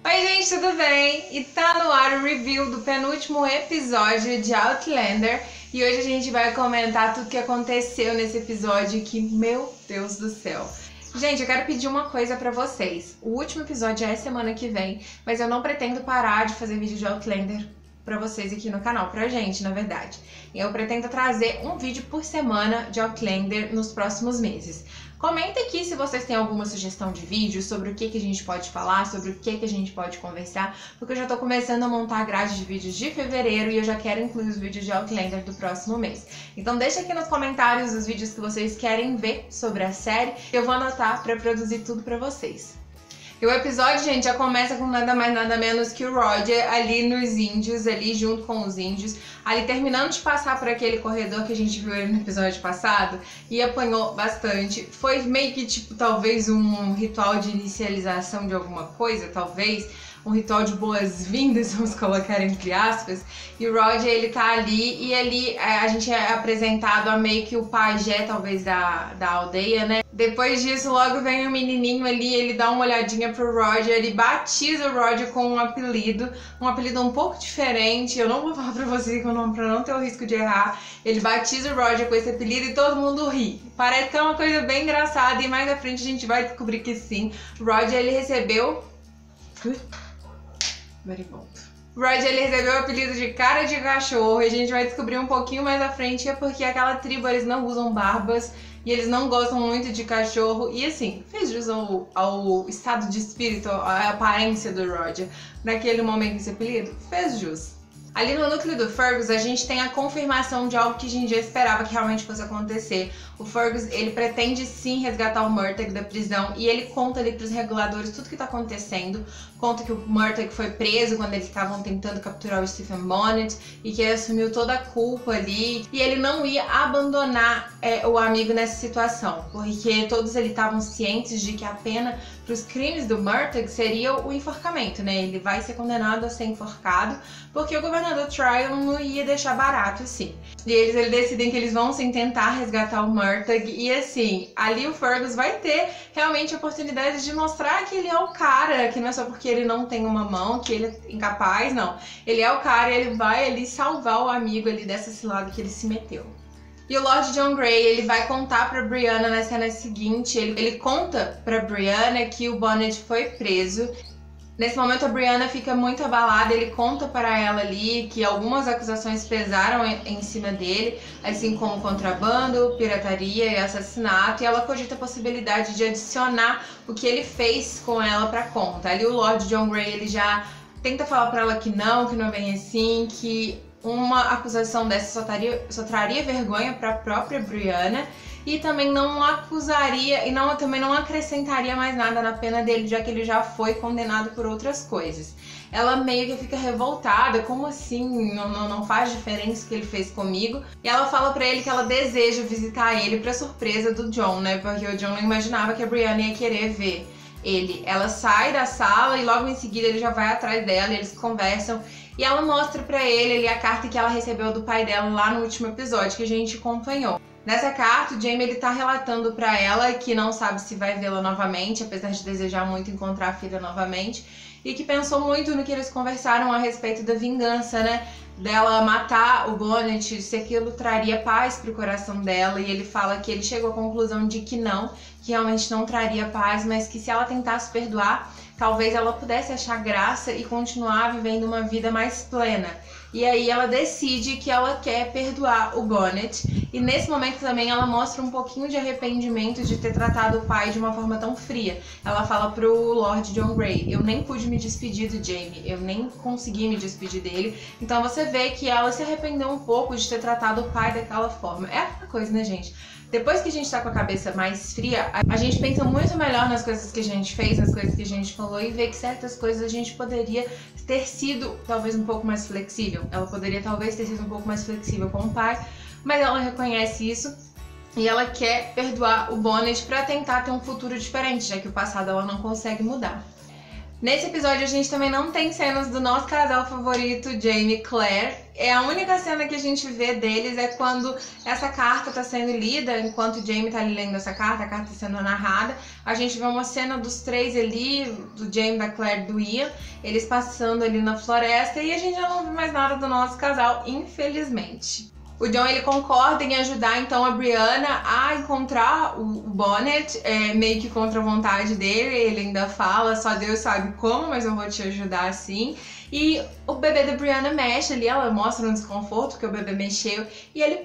Oi gente, tudo bem? E tá no ar o review do penúltimo episódio de Outlander. E hoje a gente vai comentar tudo que aconteceu nesse episódio que, meu Deus do céu. Gente, eu quero pedir uma coisa pra vocês. O último episódio é semana que vem, mas eu não pretendo parar de fazer vídeo de Outlander pra vocês aqui no canal, pra gente, na verdade. Eu pretendo trazer um vídeo por semana de Outlander nos próximos meses. Comenta aqui se vocês têm alguma sugestão de vídeo sobre o que a gente pode falar, sobre o que a gente pode conversar, porque eu já tô começando a montar a grade de vídeos de fevereiro e eu já quero incluir os vídeos de Outlander do próximo mês. Então deixa aqui nos comentários os vídeos que vocês querem ver sobre a série, eu vou anotar pra produzir tudo pra vocês. E o episódio, gente, já começa com nada mais nada menos que o Roger ali nos índios, ali junto com os índios, ali terminando de passar por aquele corredor que a gente viu ele no episódio passado e apanhou bastante. Foi meio que tipo, talvez um ritual de inicialização de alguma coisa, talvez um ritual de boas-vindas, vamos colocar entre aspas. E o Roger, ele tá ali e ali a gente é apresentado a meio que o pajé, talvez, da aldeia, né? Depois disso, logo vem o menininho ali, ele dá uma olhadinha pro Roger, ele batiza o Roger com um apelido um pouco diferente. Eu não vou falar pra vocês que é o nome pra não ter o risco de errar. Ele batiza o Roger com esse apelido e todo mundo ri. Parece que é uma coisa bem engraçada e mais à frente a gente vai descobrir que sim. O Roger, ele recebeu... Roger, ele recebeu o apelido de cara de cachorro e a gente vai descobrir um pouquinho mais à frente, é porque aquela tribo, eles não usam barbas e eles não gostam muito de cachorro. E assim, fez jus ao estado de espírito, à aparência do Roger naquele momento esse apelido? Fez jus. Ali no núcleo do Fergus, a gente tem a confirmação de algo que a gente já esperava que realmente fosse acontecer. O Fergus, ele pretende sim resgatar o Murtagh da prisão e ele conta ali pros reguladores tudo que tá acontecendo. Conta que o Murtagh foi preso quando eles estavam tentando capturar o Stephen Bonnet e que ele assumiu toda a culpa ali. E ele não ia abandonar o amigo nessa situação, porque todos eles estavam cientes de que a pena pros crimes do Murtagh seria o enforcamento, né? Ele vai ser condenado a ser enforcado, porque o governador Tryon não ia deixar barato assim. E eles decidem que eles vão sim tentar resgatar o Murtagh e assim, ali o Fergus vai ter realmente a oportunidade de mostrar que ele é o cara, que não é só porque ele não tem uma mão, que ele é incapaz, não. Ele é o cara e ele vai ali salvar o amigo ali dessa cilada que ele se meteu. E o Lord John Grey, ele vai contar pra Brianna na cena seguinte, ele conta pra Brianna que o Bonnet foi preso. Nesse momento a Brianna fica muito abalada, ele conta para ela ali que algumas acusações pesaram em cima dele, assim como contrabando, pirataria e assassinato, e ela cogita a possibilidade de adicionar o que ele fez com ela pra conta. Ali o Lord John Grey, ele já tenta falar pra ela que não é bem assim, que uma acusação dessa só traria vergonha para a própria Brianna e também não acusaria e também não acrescentaria mais nada na pena dele, já que ele já foi condenado por outras coisas. Ela meio que fica revoltada, como assim? Não faz diferença o que ele fez comigo. E ela fala pra ele que ela deseja visitar ele pra surpresa do John, né? Porque o John não imaginava que a Brianna ia querer ver ele. Ela sai da sala e logo em seguida ele já vai atrás dela e eles conversam. E ela mostra pra ele ali a carta que ela recebeu do pai dela lá no último episódio que a gente acompanhou. Nessa carta, o Jaime, ele tá relatando pra ela que não sabe se vai vê-la novamente, apesar de desejar muito encontrar a filha novamente, e que pensou muito no que eles conversaram a respeito da vingança, né? Dela matar o Bonnet, se aquilo traria paz pro coração dela, e ele fala que ele chegou à conclusão de que não, que realmente não traria paz, mas que se ela tentasse perdoar, talvez ela pudesse achar graça e continuar vivendo uma vida mais plena. E aí ela decide que ela quer perdoar o Bonnet. E nesse momento também ela mostra um pouquinho de arrependimento de ter tratado o pai de uma forma tão fria. Ela fala pro Lord John Grey: eu nem pude me despedir do Jaime, eu nem consegui me despedir dele. Então você vê que ela se arrependeu um pouco de ter tratado o pai daquela forma. É aquela coisa, né, gente? Depois que a gente tá com a cabeça mais fria, a gente pensa muito melhor nas coisas que a gente fez, nas coisas que a gente falou e vê que certas coisas a gente poderia ter sido talvez um pouco mais flexível. Ela poderia talvez ter sido um pouco mais flexível com o pai, mas ela reconhece isso e ela quer perdoar o Bonnet pra tentar ter um futuro diferente, já que o passado ela não consegue mudar. Nesse episódio a gente também não tem cenas do nosso casal favorito, Jamie e Claire. A única cena que a gente vê deles é quando essa carta tá sendo lida, enquanto o Jamie tá lendo essa carta, a carta tá sendo narrada. A gente vê uma cena dos três ali, do Jamie, da Claire e do Ian, eles passando ali na floresta, e a gente já não vê mais nada do nosso casal, infelizmente. O John, ele concorda em ajudar então a Brianna a encontrar o Bonnet, meio que contra a vontade dele. Ele ainda fala, só Deus sabe como, mas eu vou te ajudar assim. E o bebê da Brianna mexe ali, ela mostra um desconforto que o bebê mexeu, e ele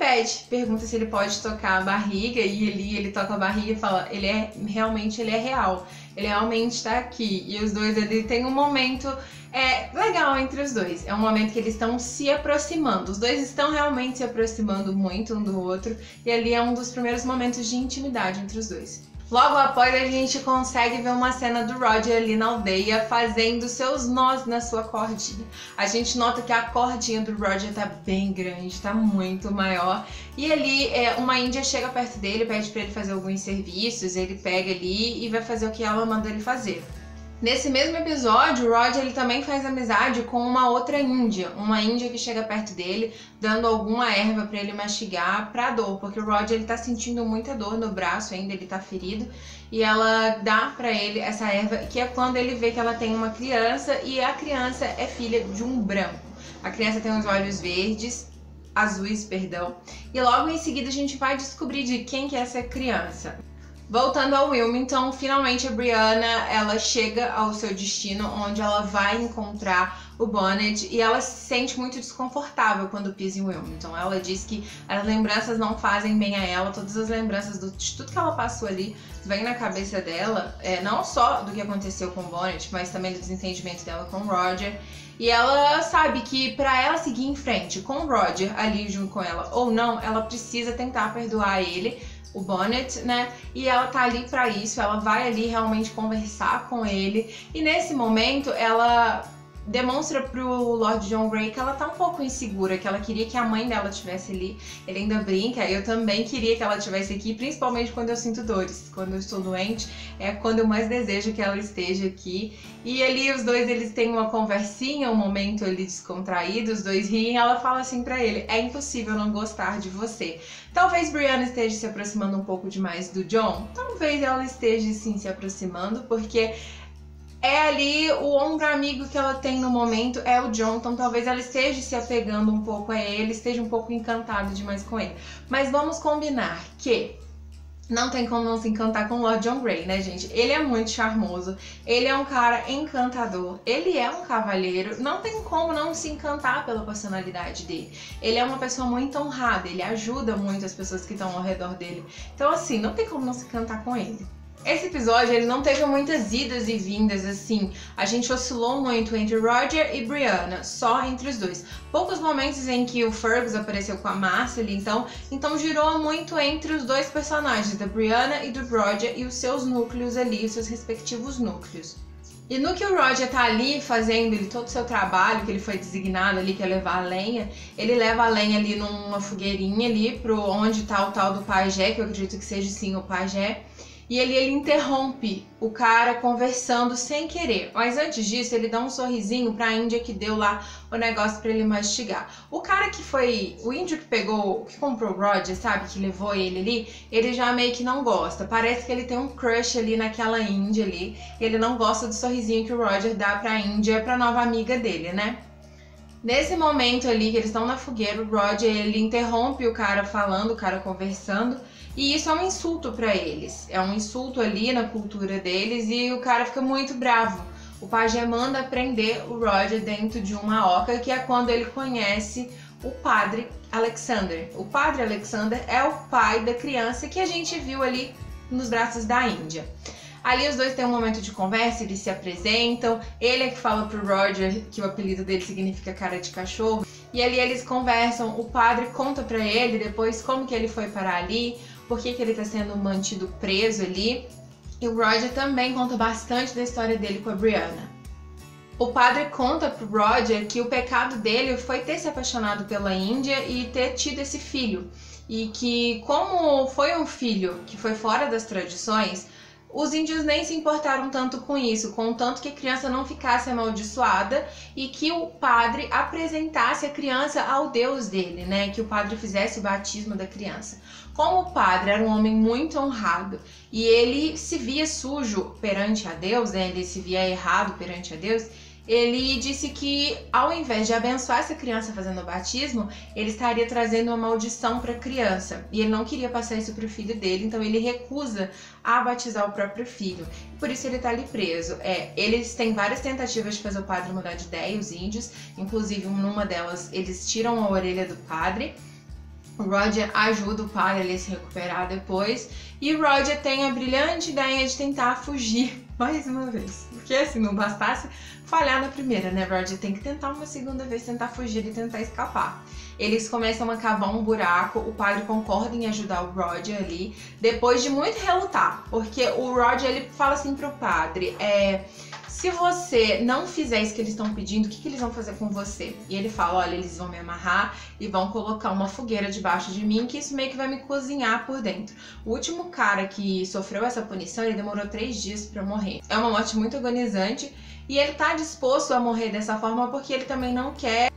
pergunta se ele pode tocar a barriga, e ele toca a barriga e fala, ele é real, ele realmente tá aqui. E os dois ali tem um momento legal entre os dois, é um momento que eles estão se aproximando, os dois estão realmente se aproximando muito um do outro, e ali é um dos primeiros momentos de intimidade entre os dois. Logo após a gente consegue ver uma cena do Roger ali na aldeia fazendo seus nós na sua cordinha. A gente nota que a cordinha do Roger tá bem grande, tá muito maior. E ali uma índia chega perto dele, pede pra ele fazer alguns serviços, ele pega ali e vai fazer o que ela manda ele fazer. Nesse mesmo episódio, o Roger ele também faz amizade com uma outra índia, uma índia que chega perto dele, dando alguma erva para ele mastigar pra dor, porque o Roger ele tá sentindo muita dor no braço ainda, ele tá ferido, e ela dá pra ele essa erva, que é quando ele vê que ela tem uma criança, e a criança é filha de um branco. A criança tem os olhos azuis, perdão, e logo em seguida a gente vai descobrir de quem que é essa criança. Voltando ao Wilmington, finalmente a Brianna, ela chega ao seu destino, onde ela vai encontrar o Bonnet, e ela se sente muito desconfortável quando pisa em Wilmington. Ela diz que as lembranças não fazem bem a ela, todas as lembranças de tudo que ela passou ali vem na cabeça dela, não só do que aconteceu com o Bonnet, mas também do desentendimento dela com o Roger. E ela sabe que pra ela seguir em frente com o Roger ali junto com ela ou não, ela precisa tentar perdoar ele, o Bonnet, né? E ela tá ali pra isso, ela vai ali realmente conversar com ele. E nesse momento ela demonstra pro Lord John Grey que ela tá um pouco insegura, que ela queria que a mãe dela estivesse ali. Ele ainda brinca, eu também queria que ela estivesse aqui, principalmente quando eu sinto dores. Quando eu estou doente, é quando eu mais desejo que ela esteja aqui. E ali os dois, eles têm uma conversinha, um momento ali descontraído, os dois riem, e ela fala assim pra ele, é impossível não gostar de você. Talvez Brianna esteja se aproximando um pouco demais do John, talvez ela esteja sim se aproximando, porque é ali o ombro amigo que ela tem no momento, é o John, então talvez ela esteja se apegando um pouco a ele, esteja um pouco encantada demais com ele. Mas vamos combinar que não tem como não se encantar com o Lord John Grey, né, gente? Ele é muito charmoso, ele é um cara encantador, ele é um cavalheiro, não tem como não se encantar pela personalidade dele. Ele é uma pessoa muito honrada, ele ajuda muito as pessoas que estão ao redor dele. Então, assim, não tem como não se encantar com ele. Esse episódio, ele não teve muitas idas e vindas, assim, a gente oscilou muito entre Roger e Brianna, só entre os dois. Poucos momentos em que o Fergus apareceu com a Marcely, então girou muito entre os dois personagens, da Brianna e do Roger, e os seus núcleos ali, os seus respectivos núcleos. E no que o Roger tá ali fazendo todo o seu trabalho, que ele foi designado ali, que é levar a lenha, ele leva a lenha ali numa fogueirinha ali, pro onde tá o tal do pajé, que eu acredito que seja sim o pajé. E ele interrompe o cara conversando sem querer. Mas antes disso, ele dá um sorrisinho pra índia que deu lá o negócio pra ele mastigar. O cara que foi... O índio que comprou o Roger, sabe? Que levou ele ali, ele já meio que não gosta. Parece que ele tem um crush ali naquela índia ali. E ele não gosta do sorrisinho que o Roger dá pra índia, pra nova amiga dele, né? Nesse momento ali que eles estão na fogueira, o Roger, ele interrompe o cara falando, o cara conversando. E isso é um insulto pra eles, é um insulto ali na cultura deles e o cara fica muito bravo. O pajé manda prender o Roger dentro de uma oca, que é quando ele conhece o padre Alexander. O padre Alexander é o pai da criança que a gente viu ali nos braços da Índia. Ali os dois têm um momento de conversa, eles se apresentam, ele é que fala pro Roger que o apelido dele significa cara de cachorro, e ali eles conversam, o padre conta pra ele depois como que ele foi parar ali, por que ele tá sendo mantido preso ali, e o Roger também conta bastante da história dele com a Brianna. O padre conta pro Roger que o pecado dele foi ter se apaixonado pela Índia e ter tido esse filho, e que como foi um filho que foi fora das tradições, Os índios nem se importaram tanto com isso, contanto que a criança não ficasse amaldiçoada e que o padre apresentasse a criança ao Deus dele, né? Que o padre fizesse o batismo da criança. Como o padre era um homem muito honrado e ele se via sujo perante a Deus, né? Ele se via errado perante a Deus, ele disse que ao invés de abençoar essa criança fazendo o batismo, ele estaria trazendo uma maldição para a criança. E ele não queria passar isso para o filho dele, então ele recusa a batizar o próprio filho. Por isso ele está ali preso. Eles têm várias tentativas de fazer o padre mudar de ideia, os índios. Inclusive, numa delas, eles tiram a orelha do padre. O Roger ajuda o padre a se recuperar depois. E o Roger tem a brilhante ideia de tentar fugir mais uma vez. Porque assim, não bastasse falhar na primeira, né? Roger tem que tentar uma segunda vez, tentar fugir e tentar escapar. Eles começam a cavar um buraco, o padre concorda em ajudar o Roger ali, depois de muito relutar. Porque o Roger, ele fala assim pro padre, se você não fizer isso que eles estão pedindo, o que eles vão fazer com você? E ele fala, olha, eles vão me amarrar e vão colocar uma fogueira debaixo de mim, que isso meio que vai me cozinhar por dentro. O último cara que sofreu essa punição, ele demorou 3 dias pra morrer. É uma morte muito agonizante e ele tá disposto a morrer dessa forma porque ele também não quer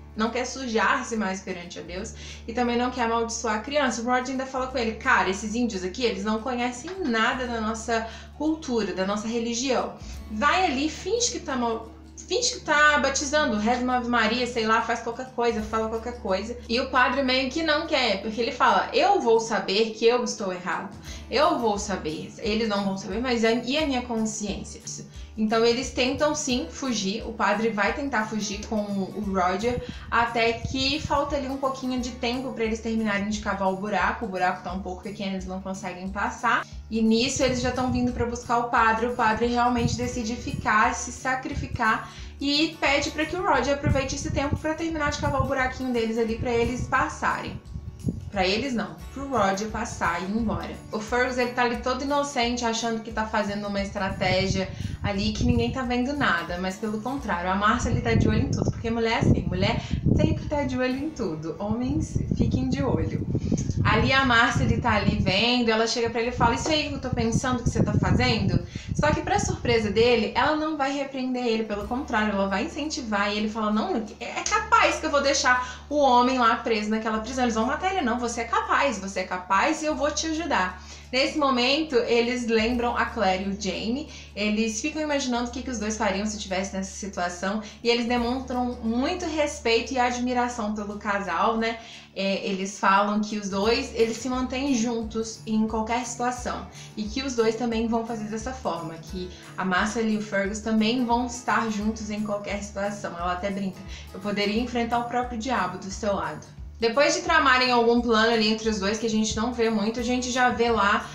sujar-se mais perante a Deus e também não quer amaldiçoar a criança. O Roger ainda fala com ele, cara, esses índios aqui, eles não conhecem nada da nossa cultura, da nossa religião. Vai ali, finge que tá batizando, reza uma Ave Maria, sei lá, faz qualquer coisa, fala qualquer coisa. E o padre meio que não quer, porque ele fala, eu vou saber que eu estou errado. Eu vou saber. Eles não vão saber, mas e a minha consciência? Então eles tentam sim fugir, o padre vai tentar fugir com o Roger, até que falta ali um pouquinho de tempo para eles terminarem de cavar o buraco tá um pouco pequeno, eles não conseguem passar. E nisso eles já estão vindo para buscar o padre realmente decide ficar, se sacrificar e pede para que o Roger aproveite esse tempo para terminar de cavar o buraquinho deles ali para eles passarem. Pra eles não, pro Roger passar e ir embora. O Fergus, ele tá ali todo inocente, achando que tá fazendo uma estratégia ali que ninguém tá vendo nada, mas pelo contrário, a Marcia, ele tá de olho em tudo, porque mulher é assim, mulher sempre tá de olho em tudo, homens fiquem de olho. Ali a Marcia, ele tá ali vendo, ela chega pra ele e fala, isso aí que eu tô pensando que você tá fazendo? Só que pra surpresa dele, ela não vai repreender ele, pelo contrário, ela vai incentivar e ele fala, não, é capaz que eu vou deixar o homem lá preso naquela prisão, eles vão matar ele, não, você é capaz e eu vou te ajudar. Nesse momento, eles lembram a Claire e o Jamie, eles ficam imaginando o que os dois fariam se estivessem nessa situação e eles demonstram muito respeito e admiração pelo casal, né? Eles falam que os dois, eles se mantêm juntos em qualquer situação e que os dois também vão fazer dessa forma, que a Marcia e o Fergus também vão estar juntos em qualquer situação. Ela até brinca, eu poderia enfrentar o próprio diabo do seu lado. Depois de tramarem algum plano ali entre os dois, que a gente não vê muito, a gente já vê lá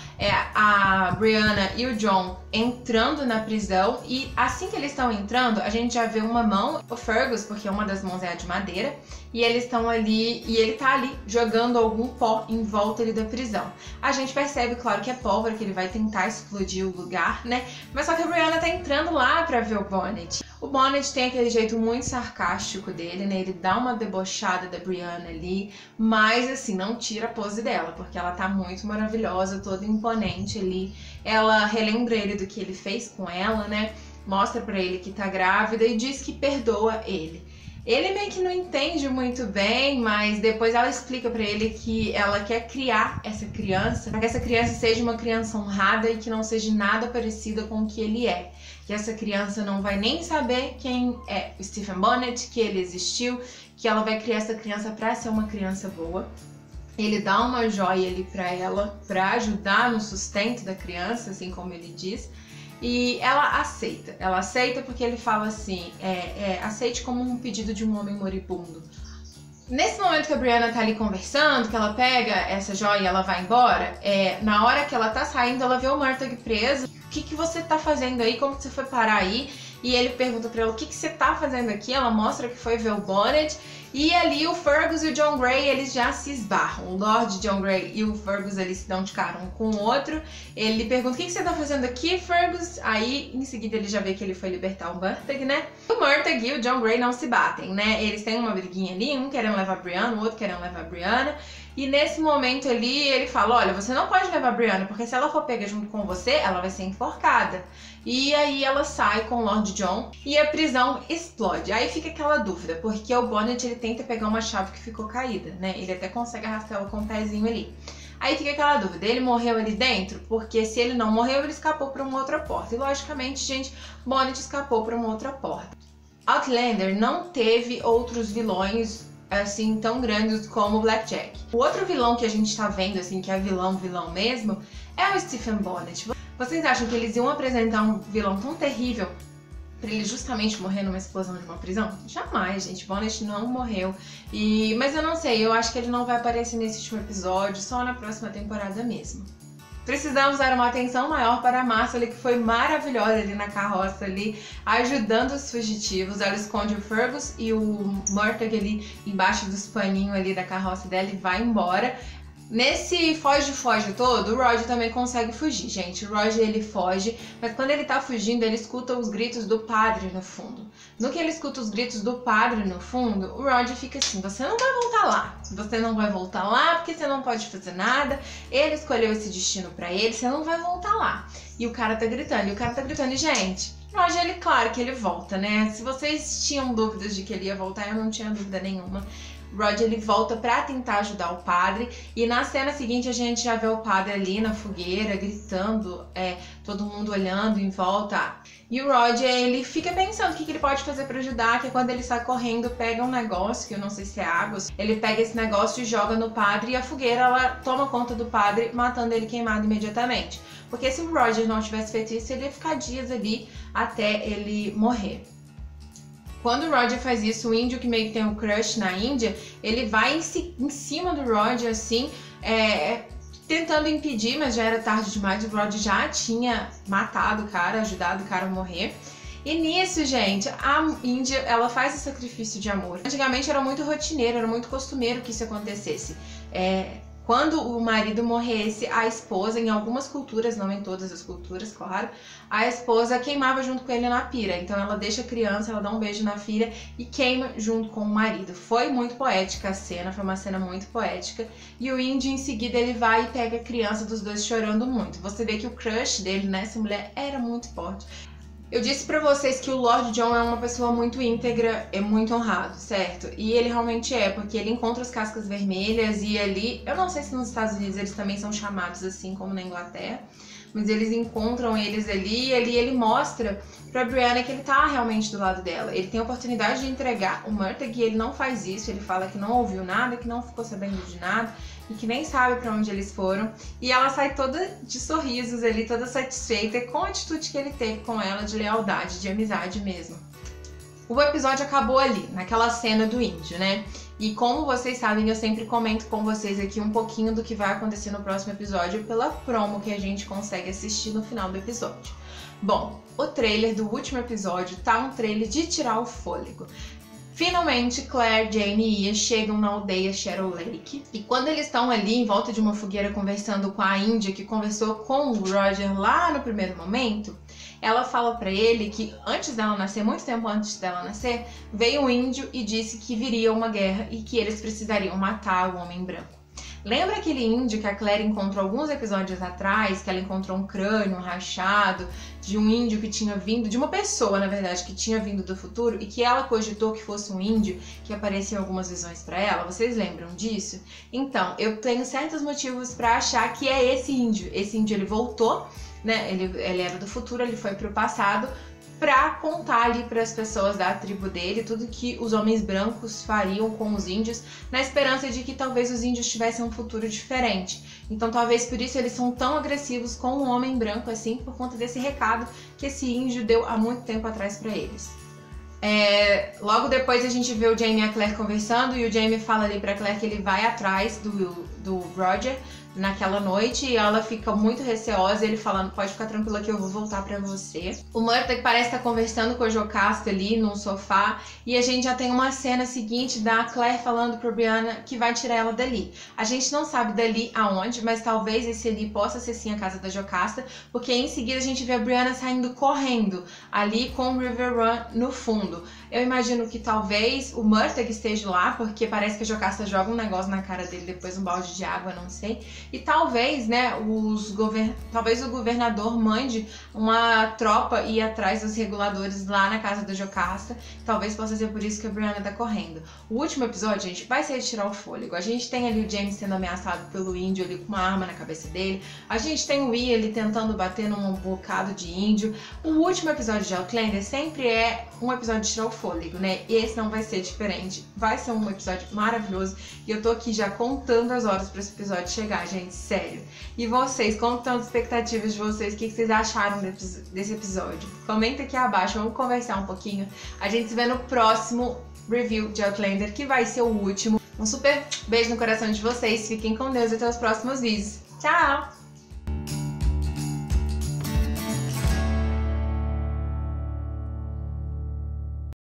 a Brianna e o John entrando na prisão. E assim que eles estão entrando, a gente já vê uma mão, o Fergus, porque uma das mãos é a de madeira, e eles estão ali, e ele tá ali jogando algum pó em volta ali da prisão. A gente percebe, claro, que é pólvora, que ele vai tentar explodir o lugar, né? Mas só que a Brianna tá entrando lá pra ver o Bonnet. O Bonnet tem aquele jeito muito sarcástico dele, né? Ele dá uma debochada da Brianna ali, mas assim, não tira a pose dela, porque ela tá muito maravilhosa, toda imponente ali. Ela relembra ele do que ele fez com ela, né? Mostra pra ele que tá grávida e diz que perdoa ele. Ele meio que não entende muito bem, mas depois ela explica pra ele que ela quer criar essa criança, para que essa criança seja uma criança honrada e que não seja nada parecida com o que ele é. Que essa criança não vai nem saber quem é o Stephen Bonnet, que ele existiu, que ela vai criar essa criança pra ser uma criança boa. Ele dá uma joia ali pra ela, pra ajudar no sustento da criança, assim como ele diz. E ela aceita porque ele fala assim, aceite como um pedido de um homem moribundo. Nesse momento que a Brianna tá ali conversando, que ela pega essa joia e ela vai embora, na hora que ela tá saindo, ela vê o Murtagh preso. O que você tá fazendo aí? Como que você foi parar aí? E ele pergunta pra ela, o que você tá fazendo aqui? Ela mostra que foi ver o Bonnet. E ali o Fergus e o John Grey, eles já se esbarram. O Lord John Grey e o Fergus, eles se dão de cara um com o outro. Ele pergunta, o que você tá fazendo aqui, Fergus? Aí, em seguida, ele já vê que ele foi libertar o Murtagh, né? O Murtagh e o John Grey não se batem, né? Eles têm uma briguinha ali, um querendo levar a Brianna, o outro querendo levar a Brianna. E nesse momento ali, ele fala, olha, você não pode levar a Brianna, porque se ela for pega junto com você, ela vai ser enforcada. E aí ela sai com o Lord John e a prisão explode. Aí fica aquela dúvida, porque o Bonnet ele tenta pegar uma chave que ficou caída, né? Ele até consegue arrastar ela com o pezinho ali. Aí fica aquela dúvida, ele morreu ali dentro? Porque se ele não morreu, ele escapou para uma outra porta. E logicamente, gente, Bonnet escapou para uma outra porta. Outlander não teve outros vilões assim tão grandes como Blackjack. O outro vilão que a gente tá vendo, assim, que é vilão mesmo, é o Stephen Bonnet. Vocês acham que eles iam apresentar um vilão tão terrível pra ele justamente morrer numa explosão de uma prisão? Jamais, gente. Bonnet não morreu. Mas eu não sei, eu acho que ele não vai aparecer nesse último episódio, só na próxima temporada mesmo. Precisamos dar uma atenção maior para a Marcely, que foi maravilhosa ali na carroça ali, ajudando os fugitivos. Ela esconde o Fergus e o Murtagh ali embaixo dos paninhos ali da carroça dela e vai embora. Nesse foge todo, o Roger também consegue fugir, gente. O Roger, ele foge, mas quando ele tá fugindo, ele escuta os gritos do padre no fundo. No que ele escuta os gritos do padre no fundo, o Roger fica assim, você não vai voltar lá. Você não vai voltar lá porque você não pode fazer nada. Ele escolheu esse destino pra ele, você não vai voltar lá. E o cara tá gritando, e gente... Roger, ele, claro que ele volta, né? Se vocês tinham dúvidas de que ele ia voltar, eu não tinha dúvida nenhuma. Roger, ele volta pra tentar ajudar o padre e na cena seguinte a gente já vê o padre ali na fogueira gritando, todo mundo olhando em volta. E o Roger, ele fica pensando o que ele pode fazer pra ajudar, que é quando ele sai correndo, pega um negócio, que eu não sei se é água, ele pega esse negócio e joga no padre e a fogueira, ela toma conta do padre, matando ele queimado imediatamente. Porque se o Roger não tivesse feito isso, ele ia ficar dias ali até ele morrer. Quando o Roger faz isso, o índio que meio que tem um crush na Índia, ele vai em cima do Roger, assim, tentando impedir, mas já era tarde demais, o Roger já tinha matado o cara, ajudado o cara a morrer. E nisso, gente, a Índia, ela faz o sacrifício de amor. Antigamente era muito rotineiro, era muito costumeiro que isso acontecesse. Quando o marido morresse, a esposa, em algumas culturas, não em todas as culturas, claro, a esposa queimava junto com ele na pira. Então ela deixa a criança, ela dá um beijo na filha e queima junto com o marido. Foi muito poética a cena, foi uma cena muito poética. E o índio, em seguida, ele vai e pega a criança dos dois chorando muito. Você vê que o crush dele nessa mulher era muito forte. Eu disse pra vocês que o Lord John é uma pessoa muito íntegra, é muito honrado, certo? E ele realmente é, porque ele encontra as cascas vermelhas e ali... Eu não sei se nos Estados Unidos eles também são chamados assim, como na Inglaterra, mas eles encontram eles ali e ali ele mostra pra Brianna que ele tá realmente do lado dela. Ele tem a oportunidade de entregar o Murtagh e ele não faz isso, ele fala que não ouviu nada, que não ficou sabendo de nada e que nem sabe pra onde eles foram. E ela sai toda de sorrisos ali, toda satisfeita com a atitude que ele teve com ela, de lealdade, de amizade mesmo. O episódio acabou ali, naquela cena do índio, né? E como vocês sabem, eu sempre comento com vocês aqui um pouquinho do que vai acontecer no próximo episódio pela promo que a gente consegue assistir no final do episódio. Bom, o trailer do último episódio tá um trailer de tirar o fôlego. Finalmente, Claire, Jane e Ian chegam na aldeia Shadow Lake. E quando eles estão ali em volta de uma fogueira conversando com a Índia, que conversou com o Roger lá no primeiro momento, ela fala pra ele que antes dela nascer, muito tempo antes dela nascer, veio um índio e disse que viria uma guerra e que eles precisariam matar o homem branco. Lembra aquele índio que a Claire encontrou alguns episódios atrás, que ela encontrou um crânio rachado de um índio que tinha vindo, de uma pessoa, na verdade, que tinha vindo do futuro e que ela cogitou que fosse um índio que aparecia em algumas visões pra ela? Vocês lembram disso? Então, eu tenho certos motivos pra achar que é esse índio. Esse índio, ele voltou, né? Ele era do futuro, ele foi pro passado pra contar ali pras pessoas da tribo dele tudo que os homens brancos fariam com os índios, na esperança de que talvez os índios tivessem um futuro diferente. Então talvez por isso eles são tão agressivos com o homem branco assim, por conta desse recado que esse índio deu há muito tempo atrás pra eles. Logo depois a gente vê o Jamie e a Claire conversando e o Jamie fala ali pra Claire que ele vai atrás do Roger, naquela noite e ela fica muito receosa, ele falando, pode ficar tranquila que eu vou voltar pra você. O Murtagh parece estar conversando com a Jocasta ali num sofá e a gente já tem uma cena seguinte da Claire falando pra Brianna que vai tirar ela dali. A gente não sabe dali aonde, mas talvez esse ali possa ser sim a casa da Jocasta, porque em seguida a gente vê a Brianna saindo correndo ali com o River Run no fundo. Eu imagino que talvez o Murtagh esteja lá, porque parece que a Jocasta joga um negócio na cara dele, depois um balde de água, não sei. E talvez, né, talvez o governador mande uma tropa ir atrás dos reguladores lá na casa da Jocasta. Talvez possa ser por isso que a Brianna tá correndo. O último episódio, gente, vai ser de tirar o fôlego. A gente tem ali o James sendo ameaçado pelo índio ali com uma arma na cabeça dele. A gente tem o Ian ali tentando bater num bocado de índio. O último episódio de Outlander sempre é um episódio de tirar o fôlego, né? E esse não vai ser diferente. Vai ser um episódio maravilhoso. E eu tô aqui já contando as horas pra esse episódio chegar, gente, sério. E vocês, contando as expectativas de vocês, o que vocês acharam desse episódio? Comenta aqui abaixo, vamos conversar um pouquinho. A gente se vê no próximo review de Outlander, que vai ser o último. Um super beijo no coração de vocês, fiquem com Deus e até os próximos vídeos. Tchau!